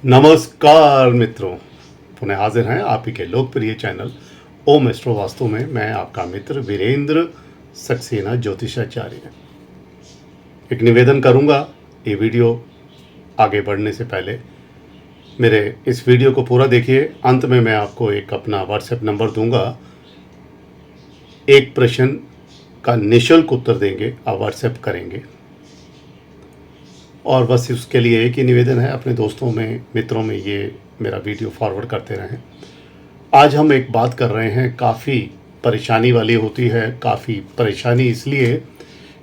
नमस्कार मित्रों, पुनः हाजिर हैं आप ही के लोकप्रिय चैनल ओम एस्ट्रो वास्तु में। मैं आपका मित्र वीरेंद्र सक्सेना ज्योतिषाचार्य। एक निवेदन करूंगा, ये वीडियो आगे बढ़ने से पहले मेरे इस वीडियो को पूरा देखिए। अंत में मैं आपको एक अपना व्हाट्सएप नंबर दूंगा। एक प्रश्न का निःशुल्क उत्तर देंगे, आप व्हाट्सएप करेंगे। और बस उसके लिए एक ही निवेदन है, अपने दोस्तों में मित्रों में ये मेरा वीडियो फॉरवर्ड करते रहें। आज हम एक बात कर रहे हैं, काफ़ी परेशानी वाली होती है। काफ़ी परेशानी इसलिए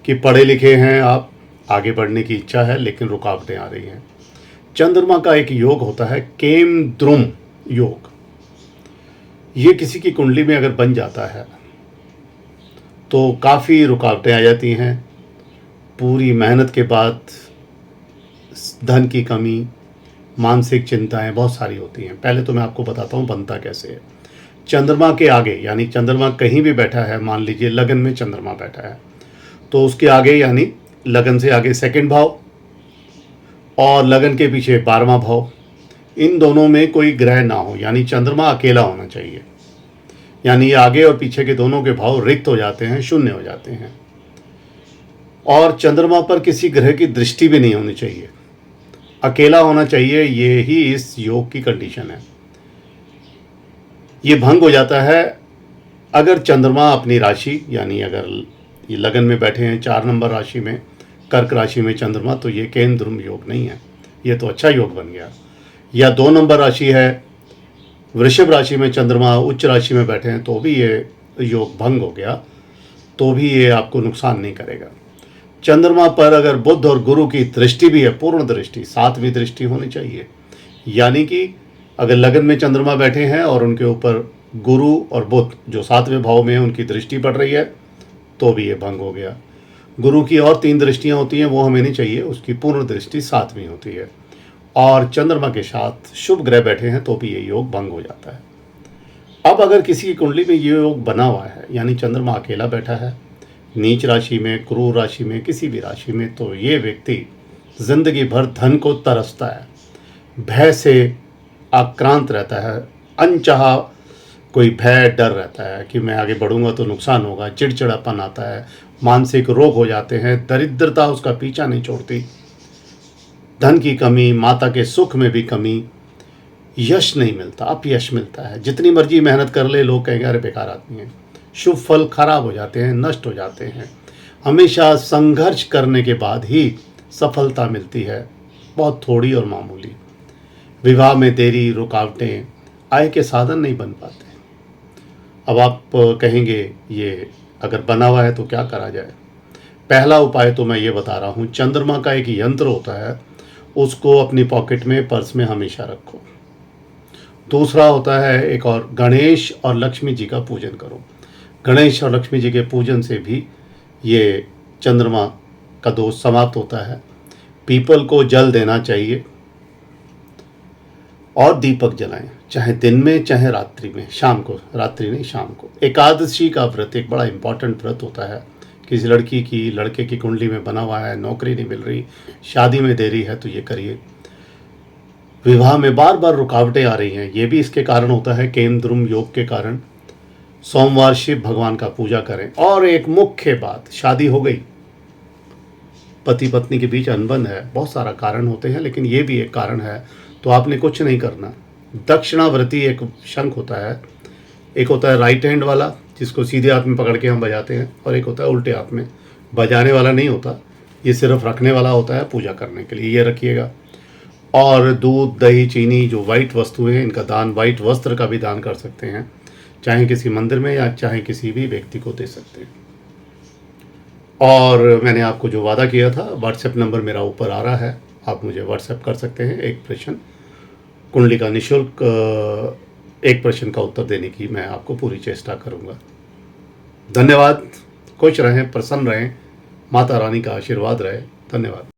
कि पढ़े लिखे हैं आप, आगे बढ़ने की इच्छा है लेकिन रुकावटें आ रही हैं। चंद्रमा का एक योग होता है केम द्रुम योग। ये किसी की कुंडली में अगर बन जाता है तो काफ़ी रुकावटें आ जाती हैं। पूरी मेहनत के बाद धन की कमी, मानसिक चिंताएं बहुत सारी होती हैं। पहले तो मैं आपको बताता हूँ बनता कैसे है। चंद्रमा के आगे, यानी चंद्रमा कहीं भी बैठा है, मान लीजिए लगन में चंद्रमा बैठा है, तो उसके आगे यानी लगन से आगे सेकंड भाव और लगन के पीछे 12वां भाव, इन दोनों में कोई ग्रह ना हो, यानी चंद्रमा अकेला होना चाहिए। यानी आगे और पीछे के दोनों के भाव रिक्त हो जाते हैं, शून्य हो जाते हैं। और चंद्रमा पर किसी ग्रह की दृष्टि भी नहीं होनी चाहिए, अकेला होना चाहिए। ये ही इस योग की कंडीशन है। ये भंग हो जाता है अगर चंद्रमा अपनी राशि, यानी अगर ये लगन में बैठे हैं 4 नंबर राशि में, कर्क राशि में चंद्रमा, तो ये केम द्रुम योग नहीं है, ये तो अच्छा योग बन गया। या 2 नंबर राशि है, वृषभ राशि में चंद्रमा उच्च राशि में बैठे हैं, तो भी ये योग भंग हो गया, तो भी ये आपको नुकसान नहीं करेगा। चंद्रमा पर अगर बुध और गुरु की दृष्टि भी है, पूर्ण दृष्टि, 7वीं दृष्टि होनी चाहिए। यानी कि अगर लगन में चंद्रमा बैठे हैं और उनके ऊपर गुरु और बुध जो 7वें भाव में है उनकी दृष्टि पड़ रही है, तो भी ये भंग हो गया। गुरु की और 3 दृष्टियां होती हैं, वो हमें नहीं चाहिए, उसकी पूर्ण दृष्टि 7वीं होती है। और चंद्रमा के साथ शुभ ग्रह बैठे हैं तो भी ये योग भंग हो जाता है। अब अगर किसी की कुंडली में ये योग बना हुआ है, यानी चंद्रमा अकेला बैठा है नीच राशि में, क्रूर राशि में, किसी भी राशि में, तो ये व्यक्ति जिंदगी भर धन को तरसता है, भय से आक्रांत रहता है, अनचाहा कोई भय डर रहता है कि मैं आगे बढ़ूंगा तो नुकसान होगा, चिड़चिड़ापन आता है, मानसिक रोग हो जाते हैं, दरिद्रता उसका पीछा नहीं छोड़ती, धन की कमी, माता के सुख में भी कमी, यश नहीं मिलता, अपयश मिलता है। जितनी मर्जी मेहनत कर ले, लोग कहेंगे अरे बेकार आदमी है। शुभ फल खराब हो जाते हैं, नष्ट हो जाते हैं। हमेशा संघर्ष करने के बाद ही सफलता मिलती है, बहुत थोड़ी और मामूली। विवाह में देरी, रुकावटें, आय के साधन नहीं बन पाते। अब आप कहेंगे ये अगर बना हुआ है तो क्या करा जाए। पहला उपाय तो मैं ये बता रहा हूँ, चंद्रमा का एक यंत्र होता है, उसको अपनी पॉकेट में, पर्स में हमेशा रखो। दूसरा होता है एक और, गणेश और लक्ष्मी जी का पूजन करो। गणेश और लक्ष्मी जी के पूजन से भी ये चंद्रमा का दोष समाप्त होता है। पीपल को जल देना चाहिए और दीपक जलाएं, चाहे दिन में चाहे रात्रि में, शाम को, रात्रि नहीं शाम को। एकादशी का व्रत एक बड़ा इंपॉर्टेंट व्रत होता है। किसी लड़की की, लड़के की कुंडली में बना हुआ है, नौकरी नहीं मिल रही, शादी में देरी है, तो ये करिए। विवाह में बार बार रुकावटें आ रही हैं, ये भी इसके कारण होता है, केम द्रुम योग के कारण। सोमवार शिव भगवान का पूजा करें। और एक मुख्य बात, शादी हो गई, पति पत्नी के बीच अनबन है, बहुत सारा कारण होते हैं लेकिन ये भी एक कारण है, तो आपने कुछ नहीं करना। दक्षिणावर्ती एक शंख होता है, एक होता है राइट हैंड वाला जिसको सीधे हाथ में पकड़ के हम बजाते हैं, और एक होता है उल्टे हाथ में। बजाने वाला नहीं होता, ये सिर्फ रखने वाला होता है पूजा करने के लिए, ये रखिएगा। और दूध, दही, चीनी, जो वाइट वस्तुएं हैं, इनका दान, वाइट वस्त्र का भी दान कर सकते हैं, चाहे किसी मंदिर में या चाहे किसी भी व्यक्ति को दे सकते हैं। और मैंने आपको जो वादा किया था, व्हाट्सएप नंबर मेरा ऊपर आ रहा है, आप मुझे व्हाट्सएप कर सकते हैं। एक प्रश्न, कुंडली का निःशुल्क एक प्रश्न का उत्तर देने की मैं आपको पूरी चेष्टा करूंगा। धन्यवाद। खुश रहें, प्रसन्न रहें, माता रानी का आशीर्वाद रहे। धन्यवाद।